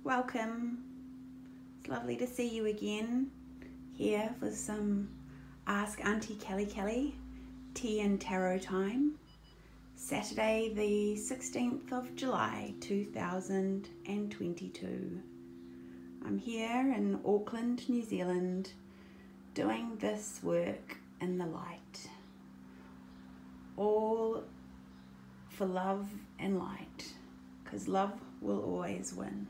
welcome. It's lovely to see you again here for some Ask Aunty Kk tea and tarot time. Saturday the 16th of July 2022. I'm here in Auckland, New Zealand, doing this work in the light. All for love and light, because love will always win.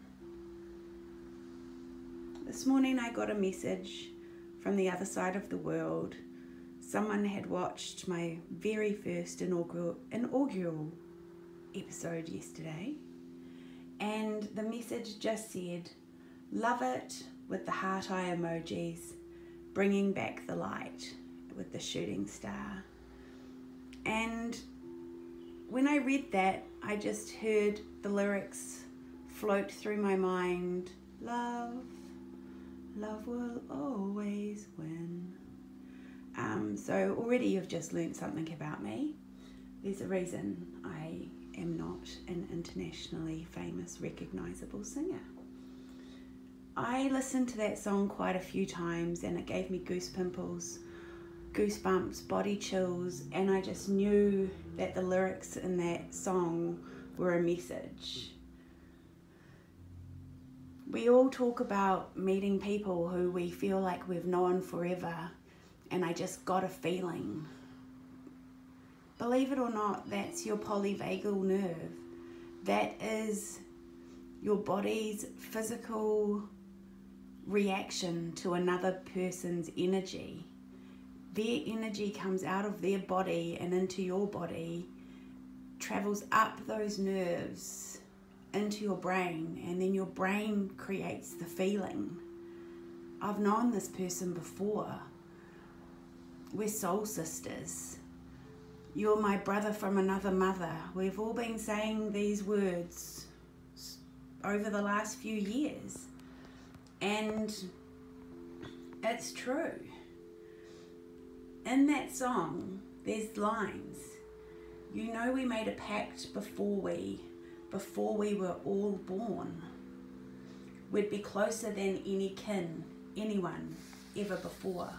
This morning I got a message from the other side of the world. Someone had watched my very first inaugural episode yesterday, and the message just said, "Love it," with the heart eye emojis, bringing back the light with the shooting star. And when I read that, I just heard the lyrics float through my mind. Love will always win. So already you've just learned something about me. There's a reason I am not an internationally famous, recognisable singer. I listened to that song quite a few times and it gave me goosebumps, body chills, and I just knew that the lyrics in that song were a message. We all talk about meeting people who we feel like we've known forever, and I just got a feeling. Believe it or not, that's your polyvagal nerve. That is your body's physical reaction to another person's energy. Their energy comes out of their body and into your body, travels up those nerves into your brain, and then your brain creates the feeling. I've known this person before. We're soul sisters. You're my brother from another mother. We've all been saying these words over the last few years, and it's true. In that song, there's lines. You know, we made a pact before we were all born. We'd be closer than anyone ever before.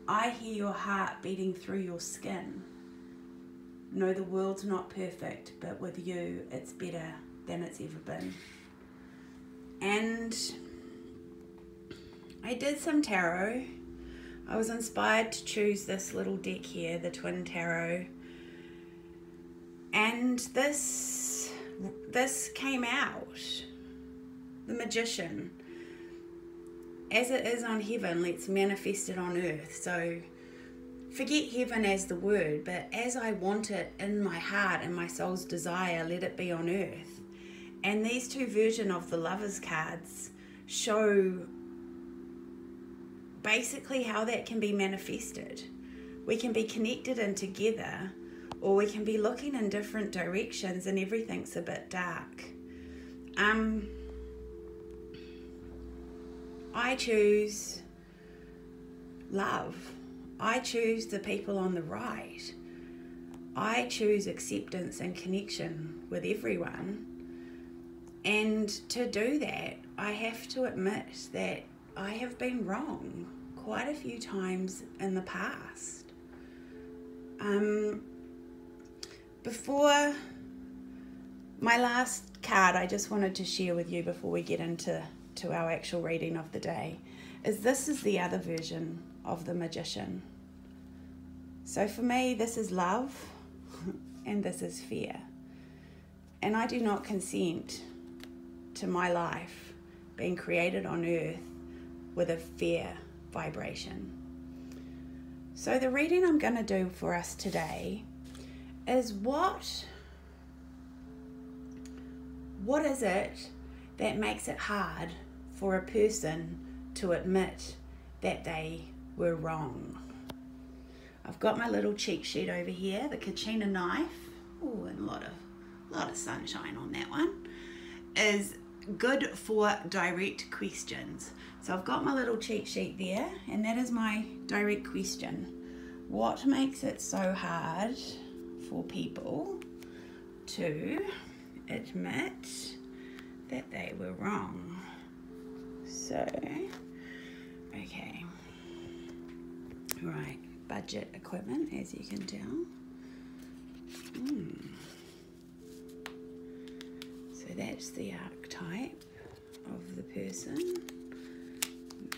I hear your heart beating through your skin. Know the world's not perfect, but with you, it's better than it's ever been. And I did some tarot. I was inspired to choose this little deck here, the Twin Tarot. And this came out, the Magician. As it is on heaven, let's manifest it on earth. So forget heaven as the word, but as I want it in my heart and my soul's desire, let it be on earth. And these two versions of the Lovers cards show basically how that can be manifested. We can be connected and together, or we can be looking in different directions and everything's a bit dark. I choose love. I choose the people on the right. I choose acceptance and connection with everyone. And to do that, I have to admit that I have been wrong quite a few times in the past. Before my last card, I just wanted to share with you before we get into our actual reading of the day, this is the other version of the Magician. So for me, this is love and this is fear. And I do not consent to my life being created on earth with a fear vibration. So the reading I'm going to do for us today is what is it that makes it hard for a person to admit that they were wrong? I've got my little cheat sheet over here, the Kachina knife. Oh, and a lot of sunshine on that one. Is good for direct questions. So I've got my little cheat sheet there, and that is my direct question. What makes it so hard for people to admit that they were wrong. So, okay. Right, budget equipment, as you can tell. So that's the archetype of the person.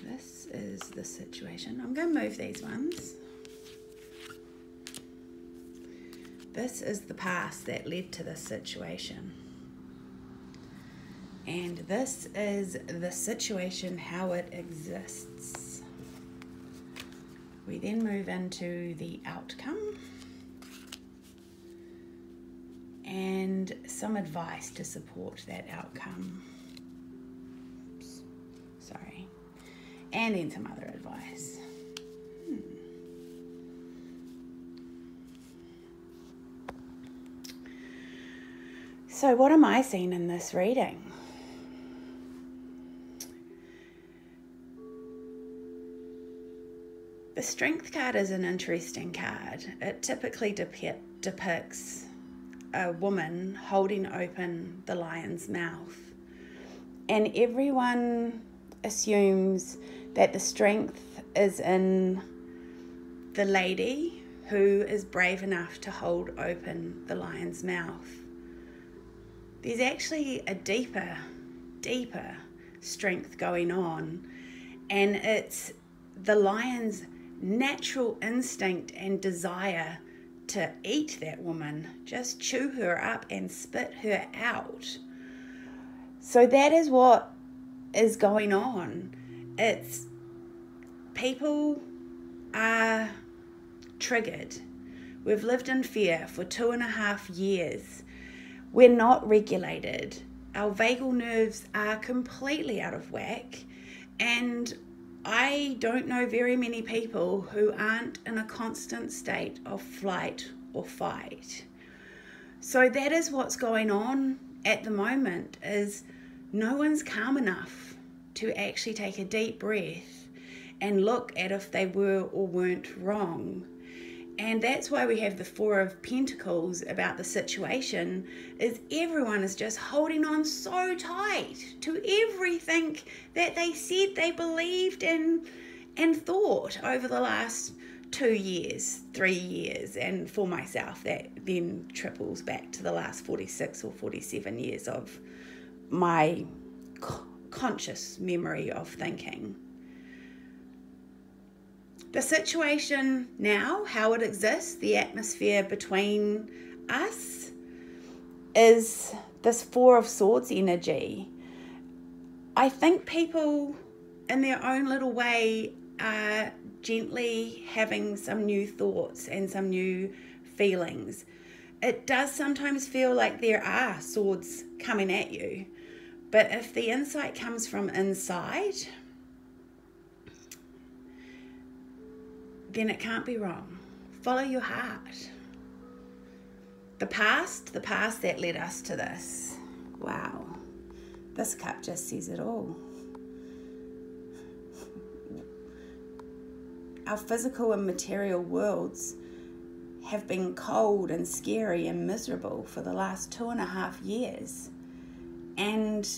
This is the situation. I'm going to move these ones. This is the past that led to this situation. And this is the situation, how it exists. We then move into the outcome and some advice to support that outcome. Oops, sorry. And then some other advice. So what am I seeing in this reading? The Strength card is an interesting card. It typically depicts a woman holding open the lion's mouth. And everyone assumes that the strength is in the lady who is brave enough to hold open the lion's mouth. There's actually a deeper strength going on, and it's the lion's natural instinct and desire to eat that woman, just chew her up and spit her out. So that is what is going on. It's people are triggered. We've lived in fear for 2.5 years. We're not regulated. Our vagal nerves are completely out of whack, and I don't know very many people who aren't in a constant state of flight or fight. So that is what's going on at the moment, is no one's calm enough to actually take a deep breath and look at if they were or weren't wrong. And that's why we have the Four of Pentacles about the situation, is everyone is just holding on so tight to everything that they said they believed and thought over the last 2 years, 3 years. And for myself, that then triples back to the last 46 or 47 years of my conscious memory of thinking. The situation now, how it exists, the atmosphere between us, is this Four of Swords energy. I think people, in their own little way, are gently having some new thoughts and some new feelings. It does sometimes feel like there are swords coming at you, but if the insight comes from inside, then it can't be wrong. Follow your heart. The past that led us to this. Wow. This cup just says it all. Our physical and material worlds have been cold and scary and miserable for the last 2.5 years. And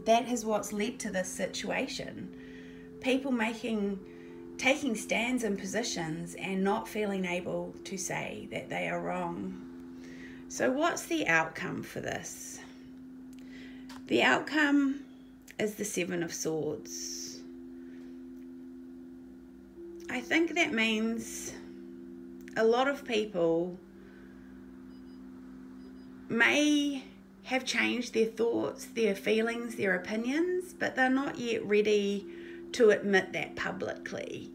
that is what's led to this situation. People taking stands and positions and not feeling able to say that they are wrong. So what's the outcome for this? The outcome is the Seven of Swords. I think that means a lot of people may have changed their thoughts, their feelings, their opinions, but they're not yet ready to admit that publicly.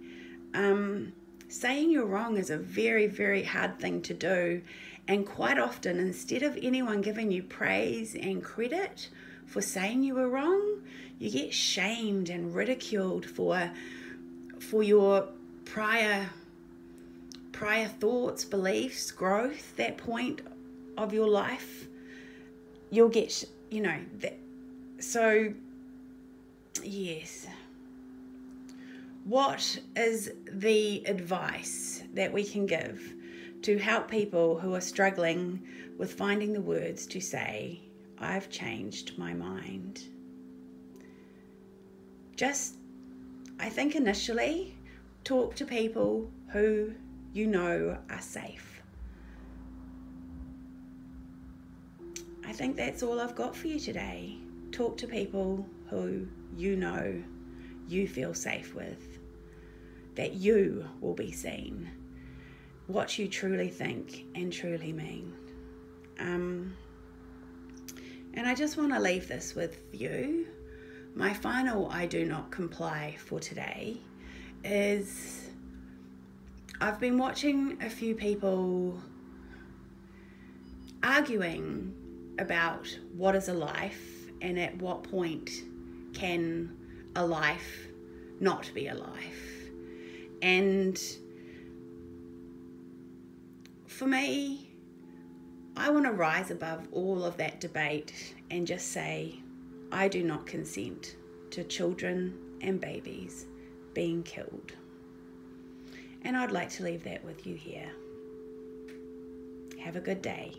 Saying you're wrong is a very, very hard thing to do, and quite often, instead of anyone giving you praise and credit for saying you were wrong, you get shamed and ridiculed for your prior thoughts, beliefs, growth, that point of your life. You'll get, that. So, yes. What is the advice that we can give to help people who are struggling with finding the words to say, I've changed my mind. I think initially, talk to people who you know are safe. I think that's all I've got for you today. Talk to people who you know you feel safe with, that you will be seen, what you truly think and truly mean. And I just want to leave this with you. My final I do not comply for today is I've been watching a few people arguing about what is a life and at what point can a life not be a life. And for me, I want to rise above all of that debate and just say, I do not consent to children and babies being killed. And I'd like to leave that with you here. Have a good day.